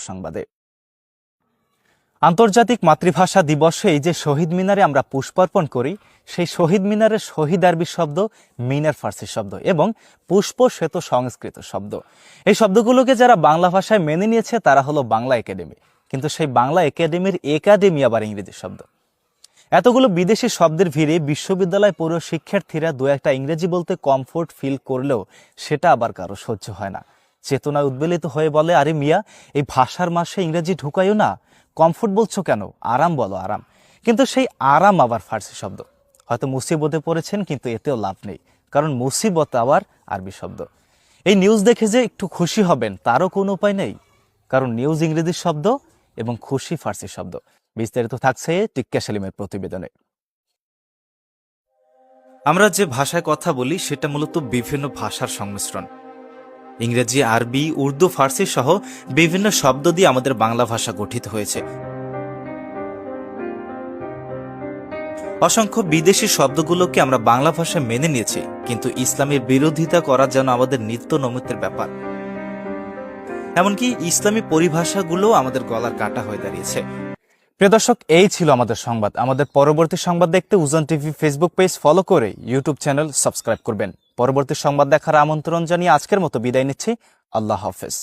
সংবাদে। আন্তর্জাতিক মাতৃভাষা দিবসে এই যে শহীদ মিনারে আমরা পুষ্পার্পণ করি, সেই শহীদ মিনারের শহীদ আরবি শব্দ, মিনার ফার্সি শব্দ এবং পুষ্প শ্বেত সংস্কৃত শব্দ। এই শব্দগুলোকে যারা বাংলা ভাষায় মেনে নিয়েছে তারা হলো বাংলা একাডেমি, কিন্তু সেই বাংলা একাডেমির একাডেমি আবার ইংরেজি শব্দ। এতগুলো বিদেশি শব্দের ভিড়ে বিশ্ববিদ্যালয় পড়ুয়া শিক্ষার্থীরা দু একটা ইংরেজি বলতে কমফোর্ট ফিল করলেও সেটা আবার কারো সহ্য হয় না। চেতনায় উদ্বেলিত হয়ে বলে, আরে মিয়া, এই ভাষার মাসে ইংরেজি ঢুকাইও না, কমফোর্ট বলছো কেন, আরাম বলো আরাম। কিন্তু সেই আরাম আবার ফার্সি শব্দ। হয়তো মুসিবতে পড়েছেন, কিন্তু এতেও লাভ নেই, কারণ মুসিবত আবার আরবি শব্দ। এই নিউজ দেখে যে একটু খুশি হবেন তারও কোনো উপায় নেই, কারণ নিউজ ইংরেজি শব্দ এবং খুশি ফার্সি শব্দ। বিস্তারিত থাকছে টিক্কা সেলিমের প্রতিবেদনে। আমরা যে ভাষায় কথা বলি সেটা মূলত বিভিন্ন ভাষার সংমিশ্রণ। ইংরেজি, আরবি, উর্দু, ফার্সি সহ বিভিন্ন শব্দ দিয়ে আমাদের বাংলা ভাষা গঠিত হয়েছে। অসংখ্য বিদেশি শব্দগুলোকে আমরা বাংলা ভাষায় মেনে নিয়েছি, কিন্তু ইসলামের বিরোধিতা করা যেন আমাদের নিত্য নৈমিত্তিক ব্যাপার। এমনকি ইসলামী পরিভাষাগুলো আমাদের গলার কাঁটা হয়ে দাঁড়িয়েছে। প্রিয় দর্শক, এই ছিল আমাদের সংবাদ। আমাদের পরবর্তী সংবাদ দেখতে উজান টিভি ফেসবুক পেজ ফলো করে ইউটিউব চ্যানেল সাবস্ক্রাইব করবেন। পরবর্তী সংবাদ দেখার আমন্ত্রণ জানিয়ে আজকের মতো বিদায় নিচ্ছি। আল্লাহ হাফেজ।